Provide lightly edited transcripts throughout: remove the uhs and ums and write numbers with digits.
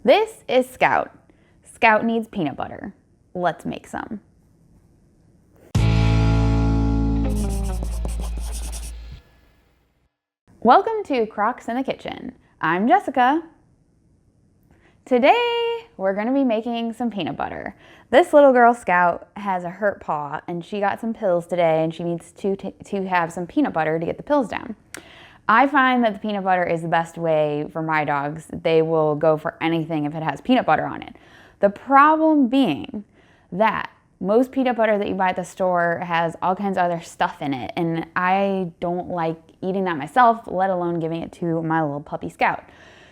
This is Scout. Scout needs peanut butter. Let's make some. Welcome to Crocs in the Kitchen. I'm Jessica. Today, we're gonna be making some peanut butter. This little girl Scout has a hurt paw and she got some pills today and she needs to have some peanut butter to get the pills down. I find that the peanut butter is the best way for my dogs. They will go for anything if it has peanut butter on it. The problem being that most peanut butter that you buy at the store has all kinds of other stuff in it, and I don't like eating that myself, let alone giving it to my little puppy Scout.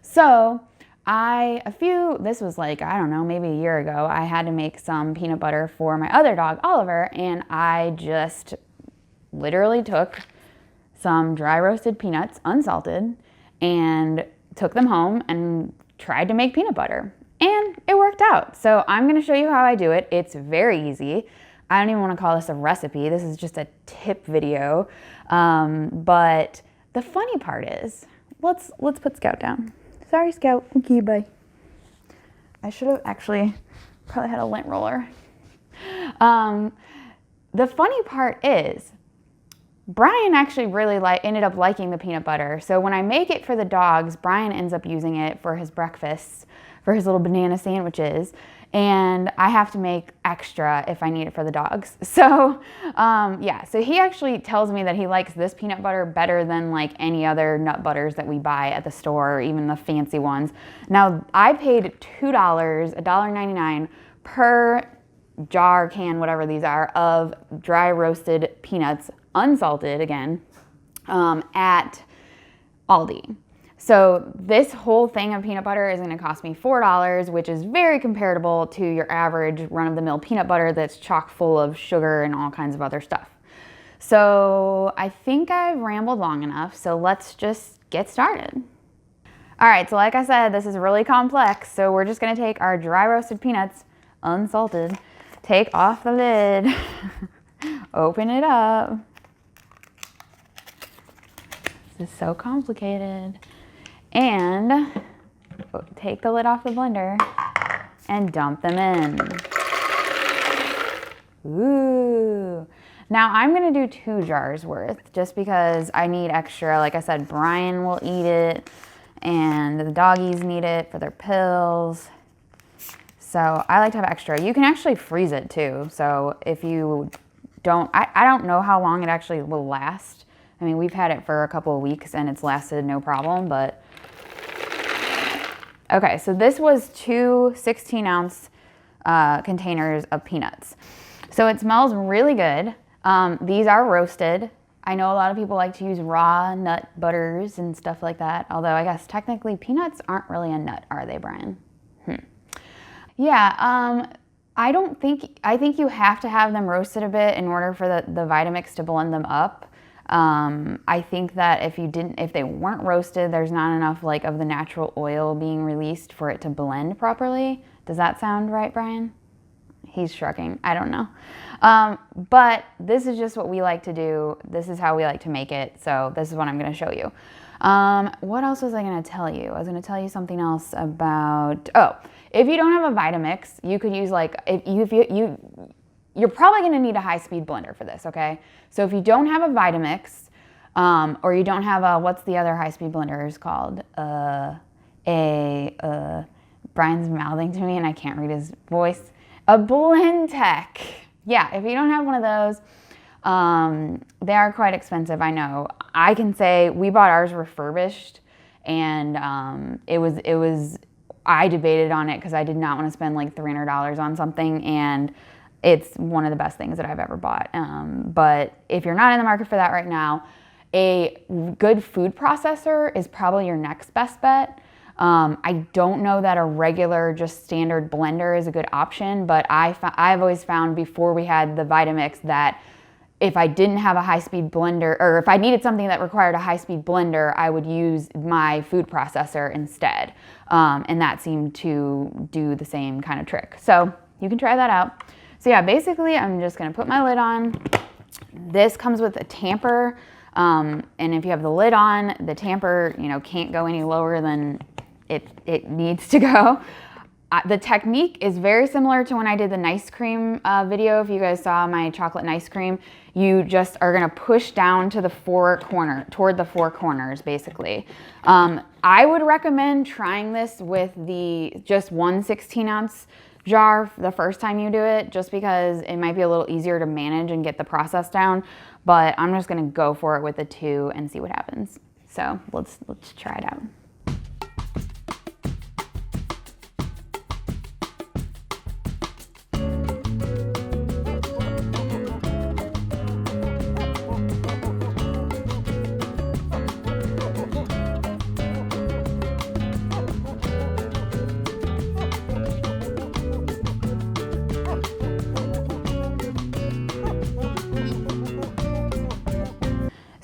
So this was like, I don't know, maybe a year ago, I had to make some peanut butter for my other dog, Oliver, and I just literally took some dry roasted peanuts, unsalted, and took them home and tried to make peanut butter. And it worked out. So I'm gonna show you how I do it. It's very easy. I don't even wanna call this a recipe. This is just a tip video. But the funny part is, let's put Scout down. Sorry, Scout. Okay, bye. I should have actually probably had a lint roller. The funny part is, Brian actually really ended up liking the peanut butter. So when I make it for the dogs, Brian ends up using it for his breakfasts, for his little banana sandwiches, and I have to make extra if I need it for the dogs. So yeah, so he actually tells me that he likes this peanut butter better than like any other nut butters that we buy at the store, or even the fancy ones. Now, I paid $2, $1.99 per jar, can, whatever these are, of dry roasted peanuts, unsalted again, at Aldi. So this whole thing of peanut butter is gonna cost me $4, which is very comparable to your average run-of-the-mill peanut butter that's chock full of sugar and all kinds of other stuff. So I think I've rambled long enough, so let's just get started. All right, so like I said, this is really complex, so we're just gonna take our dry roasted peanuts, unsalted, take off the lid, open it up. This is so complicated. And take the lid off the blender and dump them in. Ooh. Now I'm gonna do 2 jars worth just because I need extra. Like I said, Brian will eat it and the doggies need it for their pills. So I like to have extra. You can actually freeze it too. So if you don't, I don't know how long it actually will last. I mean, we've had it for a couple of weeks and it's lasted no problem, but. Okay, so this was 2 16-ounce containers of peanuts. So it smells really good. These are roasted. I know a lot of people like to use raw nut butters and stuff like that, although I guess technically peanuts aren't really a nut, are they, Brian? Yeah, I think you have to have them roasted a bit in order for the Vitamix to blend them up. I think that if they weren't roasted, there's not enough like of the natural oil being released for it to blend properly. Does that sound right, Brian? He's shrugging. I don't know. But this is just what we like to do. This is how we like to make it. So this is what I'm going to show you. What else was I going to tell you? I was going to tell you something else about, if you don't have a Vitamix, you could use like, you're probably gonna need a high-speed blender for this, okay? So if you don't have a Vitamix, or you don't have a, what's the other high-speed blender is called? Brian's mouthing to me and I can't read his voice. A Blendtec. Yeah, if you don't have one of those, they are quite expensive, I know. I can say we bought ours refurbished and I debated on it because I did not want to spend like $300 on something, and it's one of the best things that I've ever bought. But if you're not in the market for that right now, a good food processor is probably your next best bet. I don't know that a regular, just standard blender is a good option, but I've always found before we had the Vitamix that if I didn't have a high-speed blender, or if I needed something that required a high-speed blender, I would use my food processor instead. And that seemed to do the same kind of trick. So you can try that out. So yeah, basically I'm just gonna put my lid on. This comes with a tamper. And if you have the lid on, the tamper, can't go any lower than it needs to go. The technique is very similar to when I did the nice cream video. If you guys saw my chocolate nice cream, you just are gonna push down to the toward the four corners, basically. I would recommend trying this with just one 16-ounce jar the first time you do it, just because it might be a little easier to manage and get the process down. But I'm just gonna go for it with the 2 and see what happens. So let's try it out.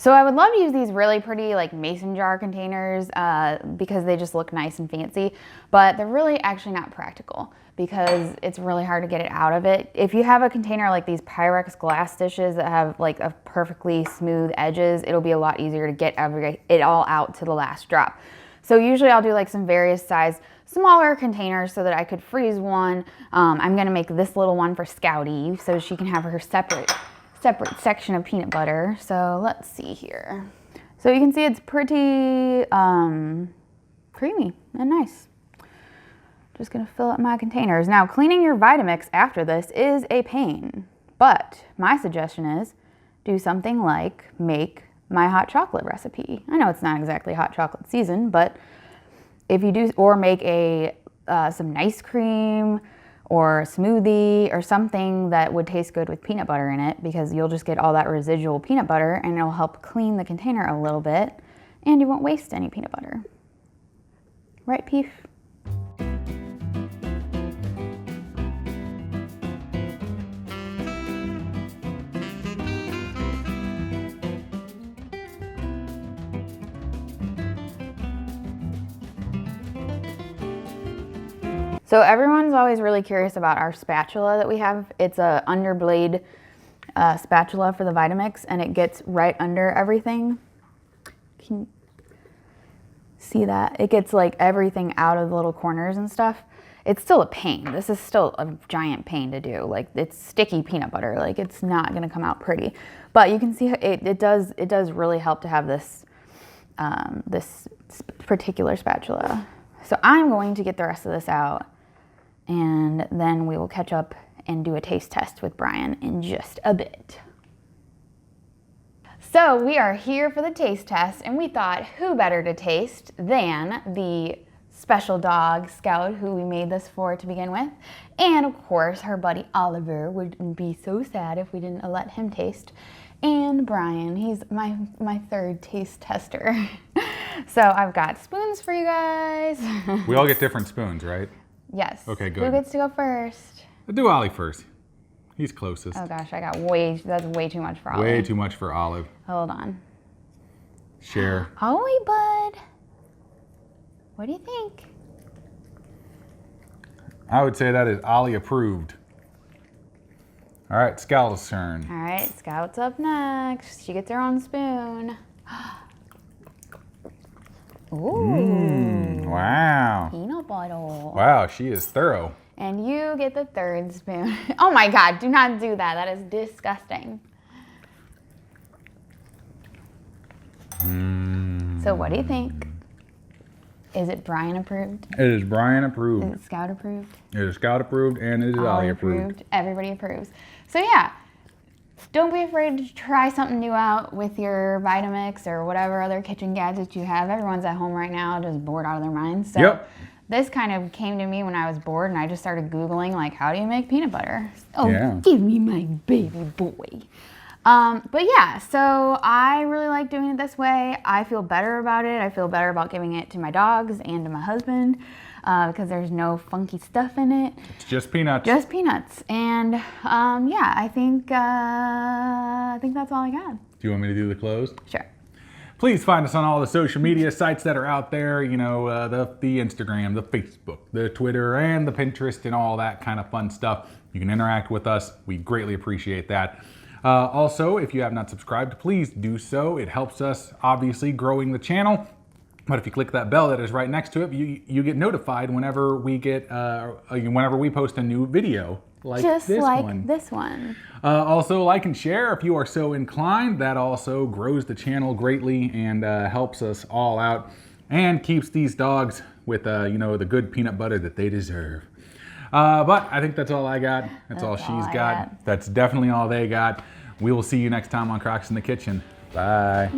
So I would love to use these really pretty like mason jar containers because they just look nice and fancy, but they're really actually not practical because it's really hard to get it out of it. If you have a container like these Pyrex glass dishes that have like a perfectly smooth edges, it'll be a lot easier to get it all out to the last drop. So usually I'll do like some various size smaller containers so that I could freeze one. I'm gonna make this little one for Scouty so she can have her separate section of peanut butter. So let's see here. So you can see it's pretty creamy and nice. Just gonna fill up my containers. Now cleaning your Vitamix after this is a pain, but my suggestion is do something like make my hot chocolate recipe. I know it's not exactly hot chocolate season, but if you do, or make some nice cream or a smoothie or something that would taste good with peanut butter in it, because you'll just get all that residual peanut butter and it'll help clean the container a little bit and you won't waste any peanut butter. Right, Peef? So everyone's always really curious about our spatula that we have. It's a underblade spatula for the Vitamix, and it gets right under everything. Can you see that? It gets like everything out of the little corners and stuff. It's still a pain. This is still a giant pain to do. Like, it's sticky peanut butter. Like, it's not gonna come out pretty. But you can see it does really help to have this this particular spatula. So I'm going to get the rest of this out, and then we will catch up and do a taste test with Brian in just a bit. So we are here for the taste test, and we thought who better to taste than the special dog Scout, who we made this for to begin with, and of course her buddy Oliver would be so sad if we didn't let him taste, and Brian, he's my third taste tester. So I've got spoons for you guys. We all get different spoons, right? Yes. Okay, good. Who gets to go first? I'll do Ollie first. He's closest. Oh gosh, that's way too much for Ollie. Way too much for Olive. Hold on. Share. Ollie, bud. What do you think? I would say that is Ollie approved. All right, Scout's turn. All right, Scout's up next. She gets her own spoon. Ooh. Wow. Peanut butter. Wow, she is thorough. And you get the third spoon. Oh my God, do not do that. That is disgusting. So what do you think? Is it Brian approved? It is Brian approved. Is it Scout approved? It is Scout approved, and it is Ollie approved. Everybody approves. So yeah, don't be afraid to try something new out with your Vitamix or whatever other kitchen gadgets you have. Everyone's at home right now just bored out of their minds. So yep. This kind of came to me when I was bored, and I just started Googling, like, how do you make peanut butter? Oh, yeah. Give me my baby boy. But yeah, so I really like doing it this way. I feel better about it. I feel better about giving it to my dogs and to my husband because there's no funky stuff in it. It's just peanuts. Just peanuts. And yeah, I think that's all I got. Do you want me to do the close? Sure. Please find us on all the social media sites that are out there, you know, the Instagram, the Facebook, the Twitter, and the Pinterest, and all that kind of fun stuff. You can interact with us. We greatly appreciate that. Also, if you have not subscribed, please do so. It helps us, obviously, growing the channel. But if you click that bell that is right next to it, you get notified whenever we post a new video like Just this like one. this one. Also, like and share if you are so inclined. That also grows the channel greatly and helps us all out and keeps these dogs with the good peanut butter that they deserve. But I think that's all I got. That's all she's got. That's definitely all they got. We will see you next time on Crocs in the Kitchen. Bye.